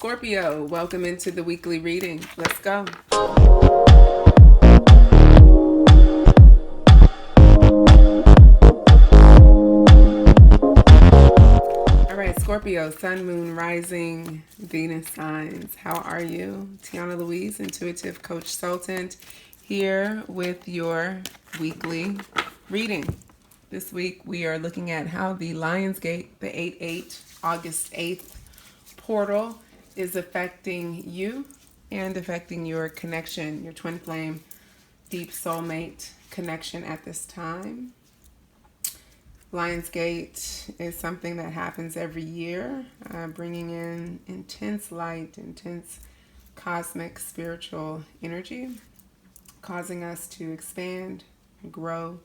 Scorpio, welcome into the weekly reading. Let's go. All right, Scorpio, Sun, Moon, Rising, Venus signs. How are you? Tiana Louise, Intuitive Coach Sultan, here with your weekly reading. This week we are looking at how the Lionsgate, the 8/8, August 8th portal is affecting you and affecting your connection, your twin flame, deep soulmate connection at this time. Lionsgate is something that happens every year, bringing in intense light, intense cosmic spiritual energy, causing us to expand and grow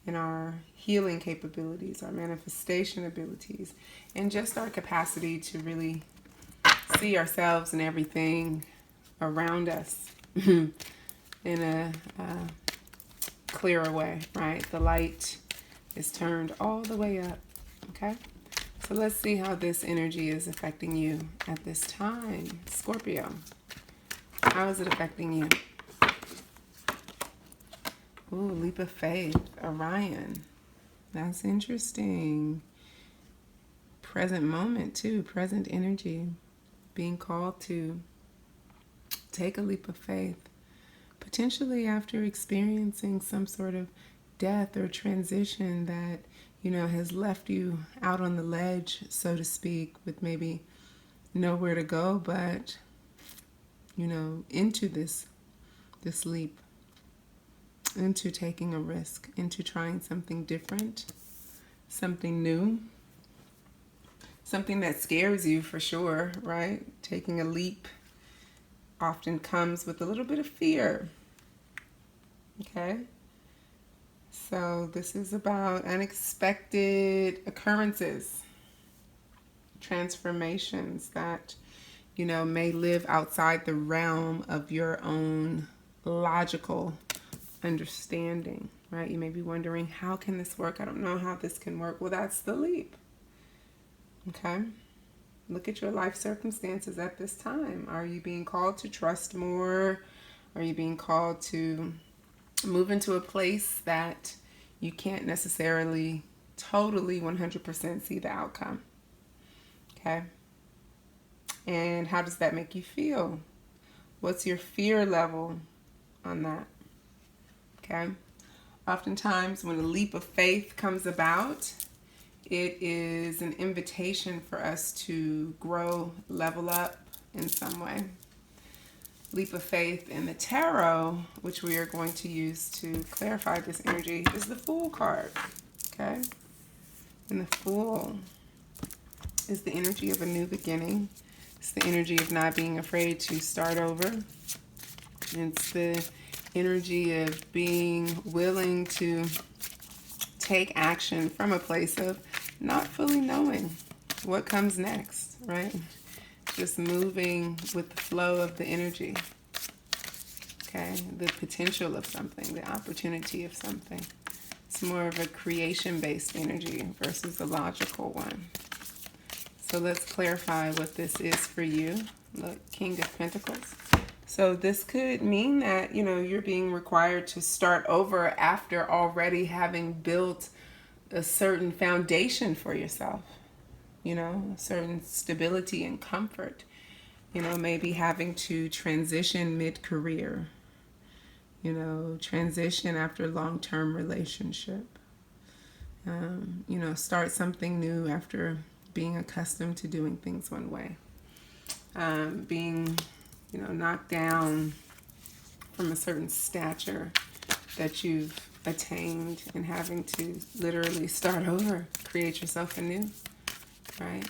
in our healing capabilities, our manifestation abilities, and just our capacity to really see ourselves and everything around us in a clearer way, right? The light is turned all the way up, okay? So let's see how this energy is affecting you at this time. Scorpio, how is it affecting you? Ooh, leap of faith, Orion. That's interesting. Present moment too, present energy. Being called to take a leap of faith, potentially after experiencing some sort of death or transition that, has left you out on the ledge, so to speak, with maybe nowhere to go, but, into this leap, into taking a risk, into trying something different, something new. Something that scares you for sure, right? Taking a leap often comes with a little bit of fear. Okay? So this is about unexpected occurrences, transformations that, may live outside the realm of your own logical understanding, right? You may be wondering, how can this work? I don't know how this can work. Well, that's the leap. Okay, look at your life circumstances at this time. Are you being called to trust more? Are you being called to move into a place that you can't necessarily totally 100% see the outcome? Okay, and how does that make you feel? What's your fear level on that? Okay, oftentimes when a leap of faith comes about, it is an invitation for us to grow, level up in some way. Leap of faith in the tarot, which we are going to use to clarify this energy, is the Fool card. Okay? And the Fool is the energy of a new beginning. It's the energy of not being afraid to start over. It's the energy of being willing to take action from a place of not fully knowing what comes next, right? Just moving with the flow of the energy, okay? The potential of something, the opportunity of something. It's more of a creation-based energy versus a logical one. So let's clarify what this is for you. Look, King of Pentacles. So this could mean that, you're being required to start over after already having built a certain foundation for yourself, a certain stability and comfort, maybe having to transition mid-career, transition after a long-term relationship, start something new after being accustomed to doing things one way, being, knocked down from a certain stature that you've attained and having to literally start over, create yourself anew, right?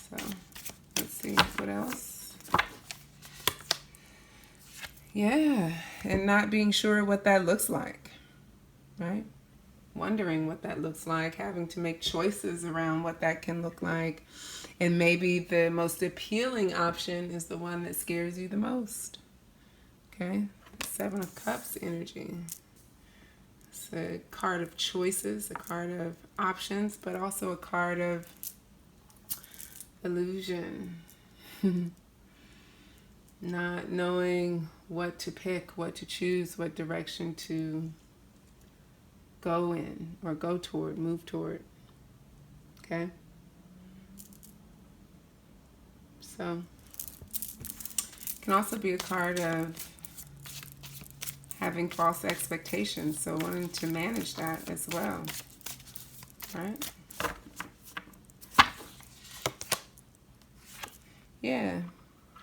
So let's see what else. Yeah, and not being sure what that looks like, right? Wondering what that looks like, having to make choices around what that can look like. And maybe the most appealing option is the one that scares you the most. Okay? Seven of Cups energy. It's a card of choices, a card of options, but also a card of illusion. Not knowing what to pick, what to choose, what direction to go in or go toward, move toward. Okay? So, it can also be a card of having false expectations, so wanting to manage that as well. Right? Yeah.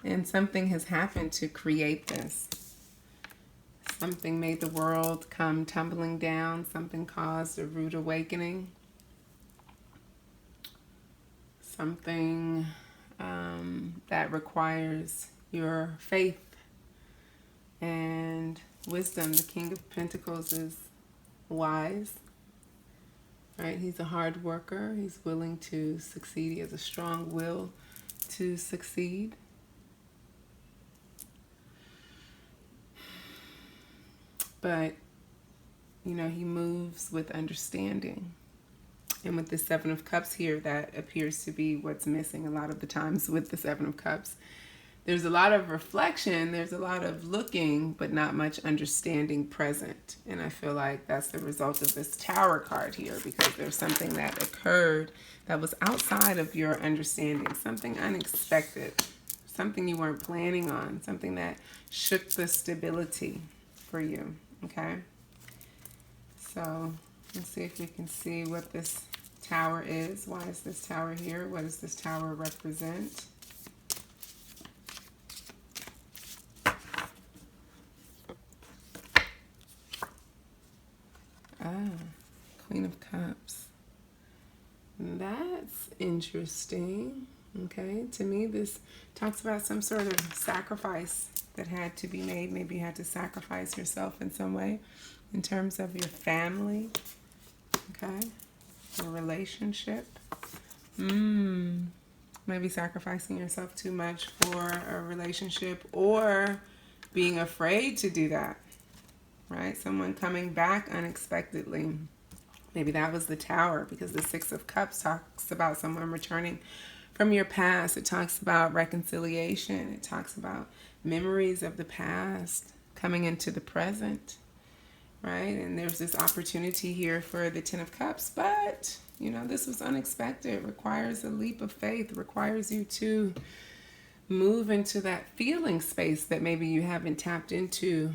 And something has happened to create this. Something made the world come tumbling down. Something caused a rude awakening. Something that requires your faith and wisdom. The King of Pentacles is wise, right? He's a hard worker. He's willing to succeed. He has a strong will to succeed. But, you know, he moves with understanding. And with the Seven of Cups here, that appears to be what's missing a lot of the times with the Seven of Cups. There's a lot of reflection, there's a lot of looking, but not much understanding present. And I feel like that's the result of this Tower card here, because there's something that occurred that was outside of your understanding, something unexpected, something you weren't planning on, something that shook the stability for you. Okay, so let's see if we can see what this Tower is. Why is this Tower here? What does this Tower represent? Queen of Cups. That's interesting. Okay, to me this talks about some sort of sacrifice that had to be made. Maybe you had to sacrifice yourself in some way in terms of your family, okay, your relationship. Maybe sacrificing yourself too much for a relationship, or being afraid to do that, right? Someone coming back unexpectedly. Maybe that was the Tower, because the Six of Cups talks about someone returning from your past. It talks about reconciliation. It talks about memories of the past coming into the present, right? And there's this opportunity here for the Ten of Cups, but, you know, this was unexpected. It requires a leap of faith. It requires you to move into that feeling space that maybe you haven't tapped into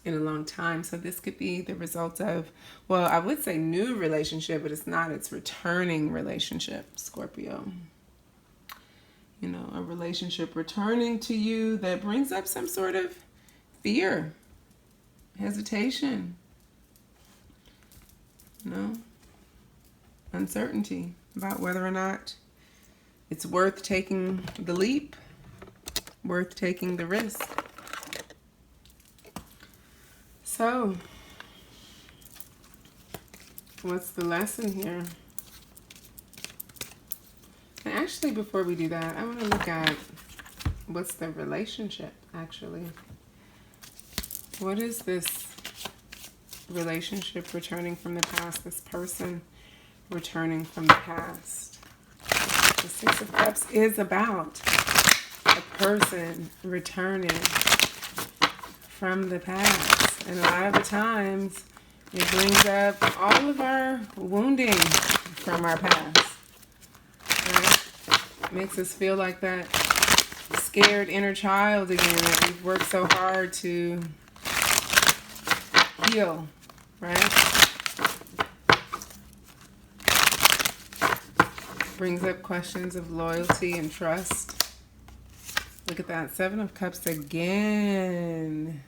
in a long time. So this could be the result of, well, I would say new relationship, but it's not. It's returning relationship, Scorpio. You know, a relationship returning to you that brings up some sort of fear, hesitation, you know, uncertainty about whether or not it's worth taking the leap, worth taking the risk. So, what's the lesson here? And actually, before we do that, I want to look at what's the relationship, actually. What is this relationship returning from the past, this person returning from the past? The Six of Cups is about a person returning from the past. And a lot of the times, it brings up all of our wounding from our past. Right? Makes us feel like that scared inner child again that we've worked so hard to heal, right? Brings up questions of loyalty and trust. Look at that, Seven of Cups again.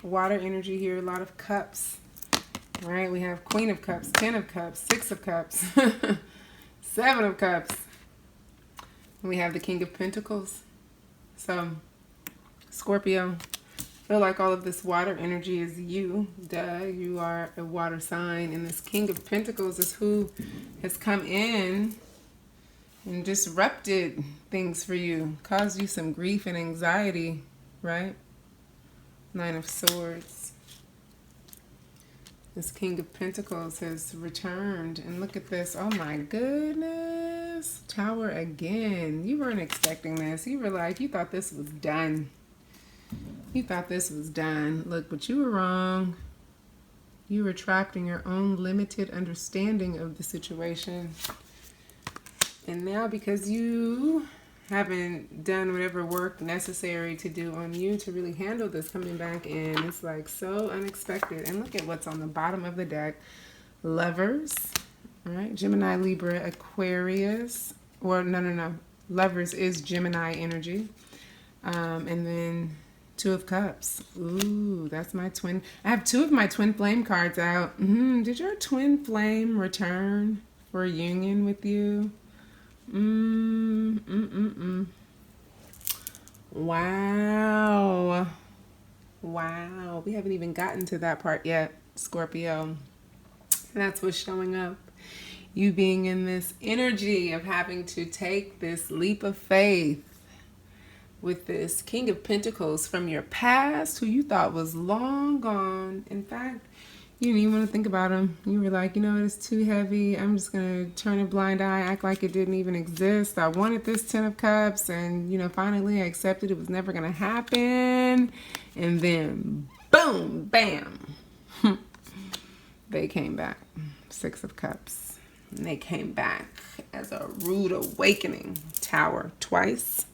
Water energy here, a lot of cups. Right, we have Queen of Cups, Ten of Cups, Six of Cups, Seven of Cups. And we have the King of Pentacles. So, Scorpio, I feel like all of this water energy is you. Duh, you are a water sign. And this King of Pentacles is who has come in and disrupted things for you. Caused you some grief and anxiety, right? Nine of Swords. This King of Pentacles has returned. And look at this. Oh my goodness. Tower again. You weren't expecting this. You were like, you thought this was done. You thought this was done. Look, but you were wrong. You were trapped in your own limited understanding of the situation. And now because you haven't done whatever work necessary to do on you to really handle this coming back in, it's like so unexpected. And look at what's on the bottom of the deck. Lovers, right? Gemini, Libra, Aquarius. Or no. Lovers is Gemini energy. And then Two of Cups. Ooh, that's my twin. I have two of my twin flame cards out. Did your twin flame return for a union with you? Wow. Wow. We haven't even gotten to that part yet, Scorpio. That's what's showing up. You being in this energy of having to take this leap of faith with this King of Pentacles from your past who you thought was long gone. In fact, you didn't even want to think about him. You were like, you know, it's too heavy. I'm just going to turn a blind eye, act like it didn't even exist. I wanted this 10 of Cups and, you know, finally I accepted it was never going to happen. And then, boom, bam. They came back. 6 of Cups. And they came back as a rude awakening. Tower twice.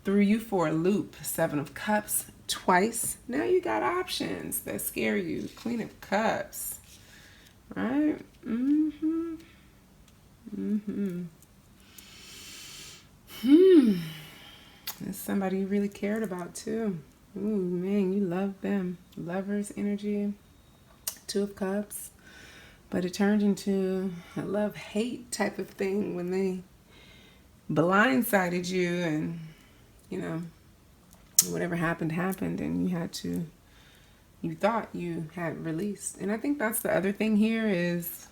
Threw you for a loop. 7 of Cups twice. Now you got options that scare you. Queen of Cups. Right? That's somebody you really cared about too. Ooh, man, you love them. Lovers energy. 2 of Cups. But it turned into a love-hate type of thing when they blindsided you and, you know, whatever happened, and you thought you had released. And I think that's the other thing here is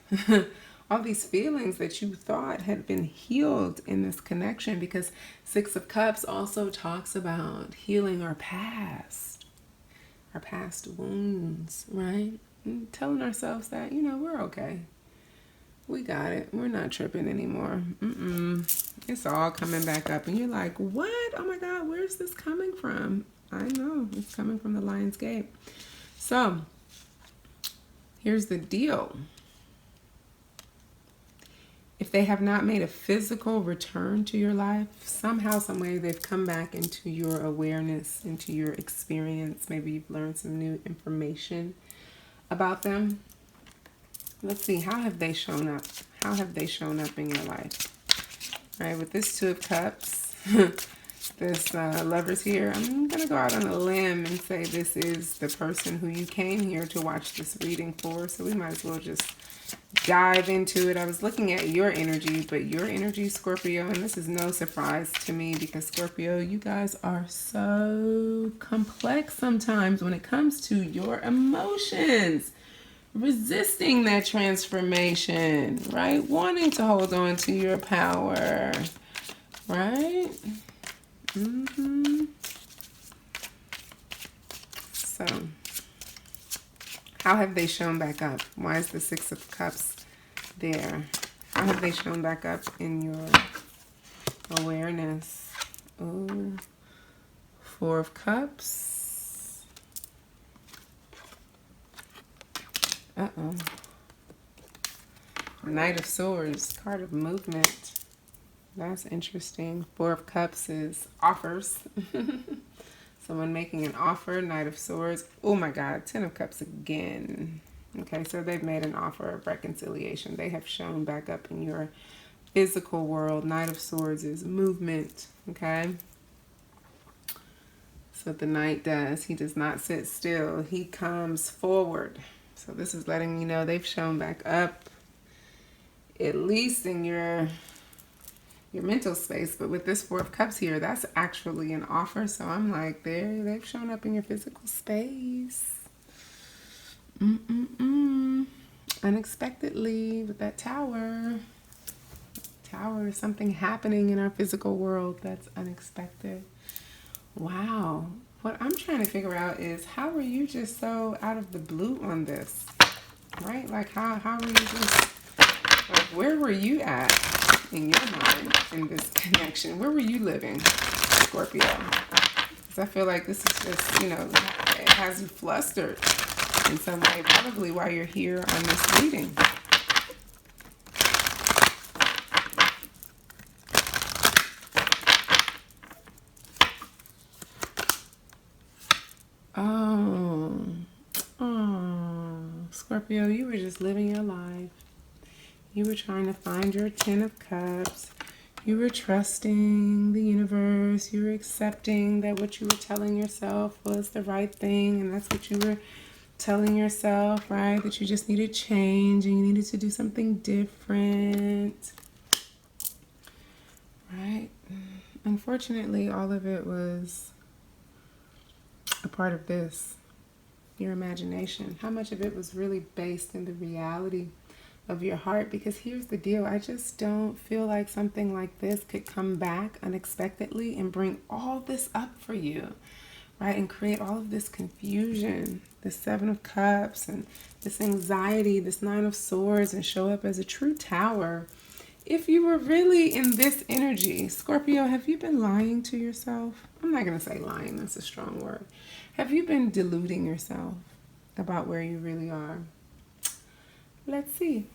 all these feelings that you thought had been healed in this connection, because 6 of Cups also talks about healing our past wounds, right? And telling ourselves that, you know, we're okay. We got it. We're not tripping anymore. It's all coming back up. And you're like, what? Oh my God, where's this coming from? I know, it's coming from the Lionsgate. So, here's the deal. If they have not made a physical return to your life, somehow, some way, they've come back into your awareness, into your experience. Maybe you've learned some new information about them. Let's see, how have they shown up? How have they shown up in your life? All right, with this 2 of Cups, this Lovers here, I'm going to go out on a limb and say this is the person who you came here to watch this reading for. So we might as well just dive into it. I was looking at your energy, but your energy, Scorpio, and this is no surprise to me because Scorpio, you guys are so complex sometimes when it comes to your emotions. Resisting that transformation, right? Wanting to hold on to your power, right? So, how have they shown back up? Why is the 6 of Cups there? How have they shown back up in your awareness? Oh, 4 of Cups. Knight of Swords, card of movement. That's interesting. 4 of Cups is offers. Someone making an offer. Knight of Swords. Oh my God, 10 of Cups again. Okay, so they've made an offer of reconciliation. They have shown back up in your physical world. Knight of Swords is movement. Okay. So what the Knight does, he does not sit still. He comes forward. So this is letting you know they've shown back up, at least in your mental space. But with this 4 of Cups here, that's actually an offer. So I'm like, they've shown up in your physical space. Unexpectedly with that Tower. Tower is something happening in our physical world that's unexpected. Wow. What I'm trying to figure out is, how were you just so out of the blue on this? Right? Like, how were you just, like, where were you at? in your mind in this connection? Where were you living, Scorpio? Because I feel like this is just, you know, it has you flustered in some way, probably while you're here on this reading. Scorpio, you were just living your life. You were trying to find your 10 of Cups. You were trusting the universe. You were accepting that what you were telling yourself was the right thing. And that's what you were telling yourself, right? That you just needed change and you needed to do something different. Right? Unfortunately, all of it was a part of this. Your imagination. How much of it was really based in the reality of your heart? Because here's the deal, I just don't feel like something like this could come back unexpectedly and bring all this up for you, right? And create all of this confusion, the 7 of Cups and this anxiety, this 9 of Swords, and show up as a true tower. If you were really in this energy, Scorpio, have you been lying to yourself? I'm not going to say lying, that's a strong word. Have you been deluding yourself about where you really are? Let's see.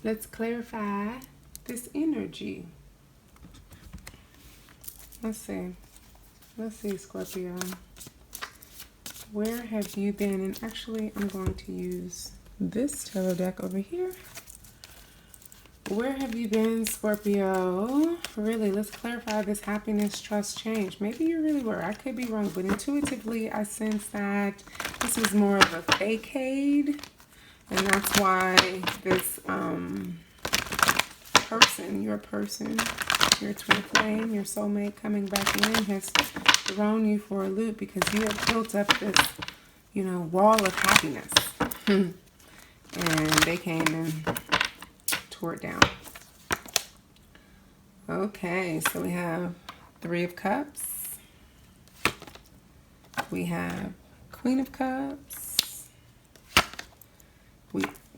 Let's clarify this energy. Let's see. Let's see, Scorpio. Where have you been? And actually, I'm going to use this tarot deck over here. Where have you been, Scorpio? Really, let's clarify this happiness, trust, change. Maybe you really were. I could be wrong, but intuitively, I sense that this was more of a facade. And that's why this person, your twin flame, your soulmate coming back in has thrown you for a loop because you have built up this, you know, wall of happiness. And they came and tore it down. Okay, so we have 3 of Cups. We have Queen of Cups.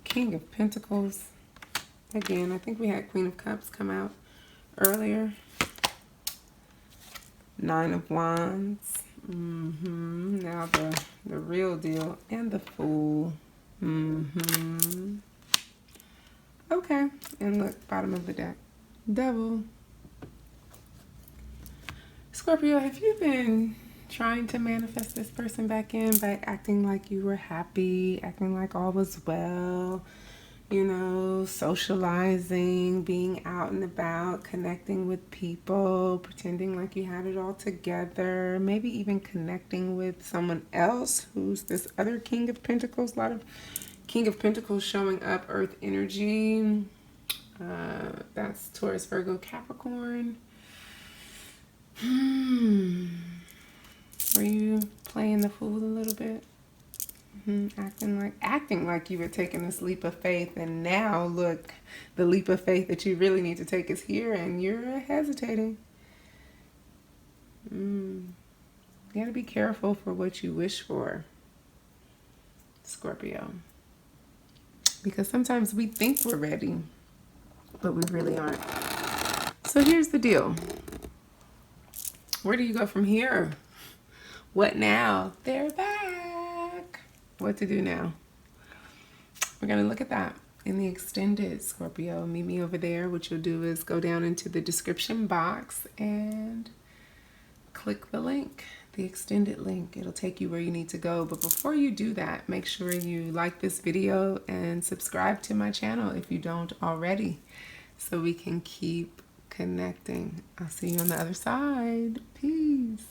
King of Pentacles. Again, I think we had Queen of Cups come out earlier. 9 of Wands. Now the real deal. And the Fool. Okay, and look, bottom of the deck. Devil. Scorpio, have you been trying to manifest this person back in by acting like you were happy, acting like all was well, you know, socializing, being out and about, connecting with people, pretending like you had it all together, maybe even connecting with someone else who's this other King of Pentacles? A lot of King of Pentacles showing up, Earth energy. That's Taurus, Virgo, Capricorn. Were you playing the fool a little bit? Acting like you were taking this leap of faith, and now look, the leap of faith that you really need to take is here, and you're hesitating. You gotta be careful for what you wish for, Scorpio. Because sometimes we think we're ready, but we really aren't. So here's the deal. Where do you go from here? What now? They're back. What to do now? We're going to look at that in the extended, Scorpio. Meet me over there. What you'll do is go down into the description box and click the link, the extended link. It'll take you where you need to go. But before you do that, make sure you like this video and subscribe to my channel if you don't already, so we can keep connecting. I'll see you on the other side. Peace.